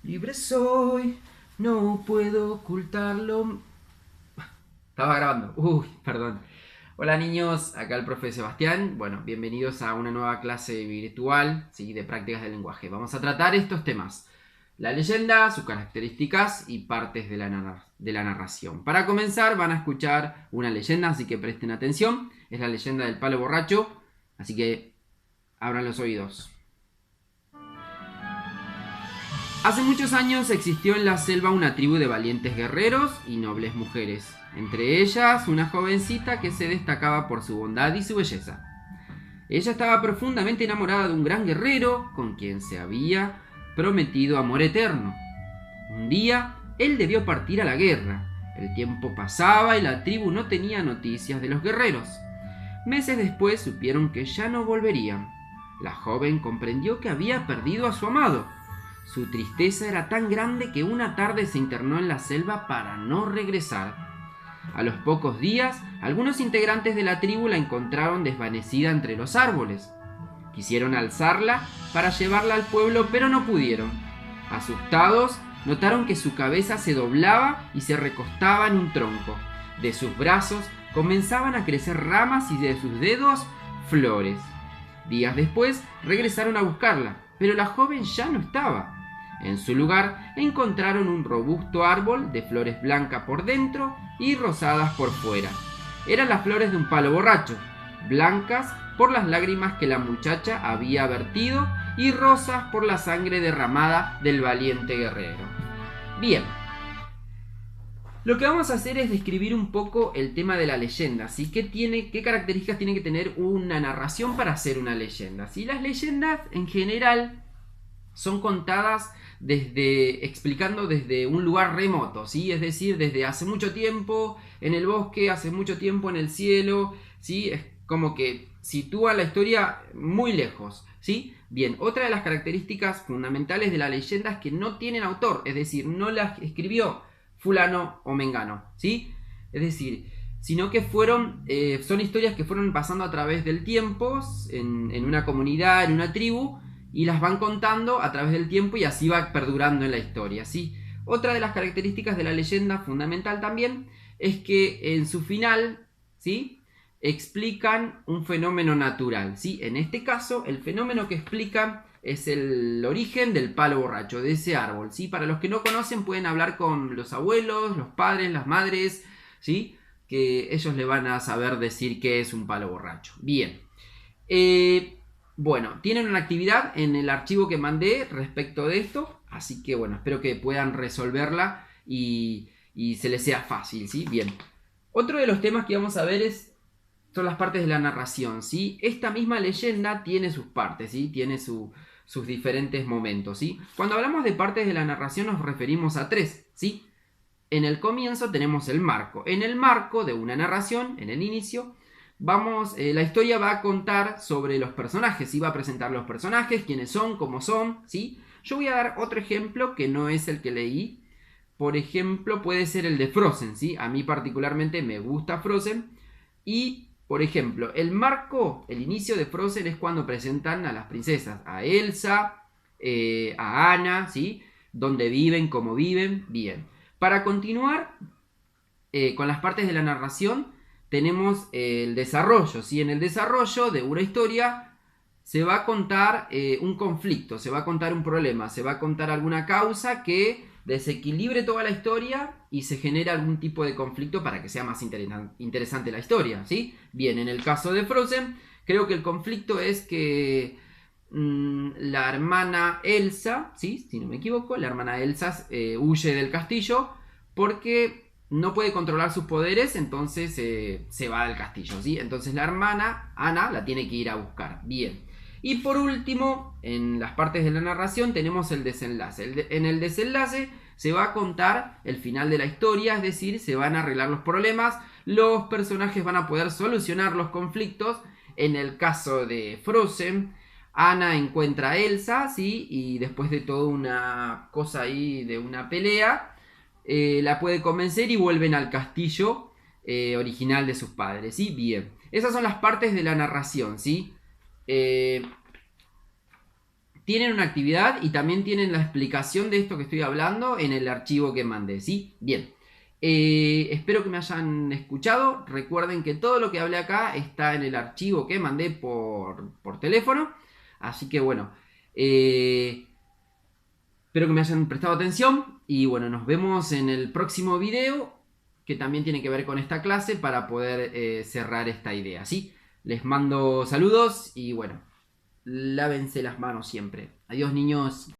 libre soy, no puedo ocultarlo. Estaba grabando, perdón. Hola niños, acá el profe Sebastián. Bueno, bienvenidos a una nueva clase virtual, ¿sí? De prácticas del lenguaje. Vamos a tratar estos temas: la leyenda, sus características y partes de la narración. Para comenzar van a escuchar una leyenda, así que presten atención. Es la leyenda del palo borracho, así que abran los oídos. Hace muchos años existió en la selva una tribu de valientes guerreros y nobles mujeres, entre ellas una jovencita que se destacaba por su bondad y su belleza. Ella estaba profundamente enamorada de un gran guerrero con quien se había prometido amor eterno. Un día, él debió partir a la guerra. El tiempo pasaba y la tribu no tenía noticias de los guerreros. Meses después supieron que ya no volverían. La joven comprendió que había perdido a su amado. Su tristeza era tan grande que una tarde se internó en la selva para no regresar. A los pocos días, algunos integrantes de la tribu la encontraron desvanecida entre los árboles. Quisieron alzarla para llevarla al pueblo, pero no pudieron. Asustados, notaron que su cabeza se doblaba y se recostaba en un tronco. De sus brazos comenzaban a crecer ramas y de sus dedos flores. Días después regresaron a buscarla, pero la joven ya no estaba. En su lugar encontraron un robusto árbol de flores blancas por dentro y rosadas por fuera. Eran las flores de un palo borracho, blancas por las lágrimas que la muchacha había vertido y rosas por la sangre derramada del valiente guerrero. Bien, lo que vamos a hacer es describir un poco el tema de la leyenda, ¿sí? ¿Qué características tiene que tener una narración para hacer una leyenda? ¿Sí? Las leyendas en general son contadas explicando desde un lugar remoto, ¿sí? Es decir, desde hace mucho tiempo en el bosque, hace mucho tiempo en el cielo, ¿sí? Es como que sitúa la historia muy lejos, ¿sí? Bien, otra de las características fundamentales de la leyenda es que no tienen autor, es decir, no las escribió fulano o mengano, ¿sí? Es decir, sino que son historias que fueron pasando a través del tiempo en una comunidad, en una tribu, y las van contando a través del tiempo y así va perdurando en la historia, ¿sí? Otra de las características de la leyenda fundamental también es que en su final, ¿sí?, explican un fenómeno natural, ¿sí? En este caso, el fenómeno que explican es el origen del palo borracho, de ese árbol, ¿sí? Para los que no conocen pueden hablar con los abuelos, los padres, las madres, ¿sí?, que ellos le van a saber decir qué es un palo borracho. Bien. Bueno, tienen una actividad en el archivo que mandé respecto de esto, así que bueno, espero que puedan resolverla y se les sea fácil, ¿sí? Bien. Otro de los temas que vamos a ver son las partes de la narración, ¿sí? Esta misma leyenda tiene sus partes, ¿sí? Tiene sus diferentes momentos, ¿sí? Cuando hablamos de partes de la narración nos referimos a tres, ¿sí? En el comienzo tenemos el marco. En el marco de una narración, en el inicio, la historia va a contar sobre los personajes, ¿sí? Va a presentar los personajes, quiénes son, cómo son, ¿sí? Yo voy a dar otro ejemplo que no es el que leí. Por ejemplo, puede ser el de Frozen, ¿sí? A mí particularmente me gusta Frozen. Y, por ejemplo, el marco, el inicio de Frozen es cuando presentan a las princesas, a Elsa, a Anna, ¿sí? Dónde viven, cómo viven, bien. Para continuar con las partes de la narración, tenemos el desarrollo, ¿sí? En el desarrollo de una historia se va a contar un conflicto, se va a contar un problema, se va a contar alguna causa que desequilibre toda la historia y se genera algún tipo de conflicto para que sea más interesante la historia, ¿sí? Bien, en el caso de Frozen, creo que el conflicto es que la hermana Elsa, ¿sí? Si no me equivoco, la hermana Elsa huye del castillo porque no puede controlar sus poderes, entonces se va del castillo, ¿sí? Entonces la hermana, Anna, la tiene que ir a buscar. Bien. Y por último, en las partes de la narración tenemos el desenlace. En el desenlace se va a contar el final de la historia, es decir, se van a arreglar los problemas, los personajes van a poder solucionar los conflictos. En el caso de Frozen, Anna encuentra a Elsa, ¿sí? Y después de toda una cosa ahí, de una pelea, la puede convencer y vuelven al castillo original de sus padres, ¿sí? Bien. Esas son las partes de la narración, ¿sí? tienen una actividad y también tienen la explicación de esto que estoy hablando en el archivo que mandé, ¿sí? Bien. Espero que me hayan escuchado. Recuerden que todo lo que hablé acá está en el archivo que mandé por teléfono. Así que bueno, espero que me hayan prestado atención. Y bueno, nos vemos en el próximo video, que también tiene que ver con esta clase, para poder cerrar esta idea, ¿sí? Les mando saludos y bueno, lávense las manos siempre. Adiós, niños.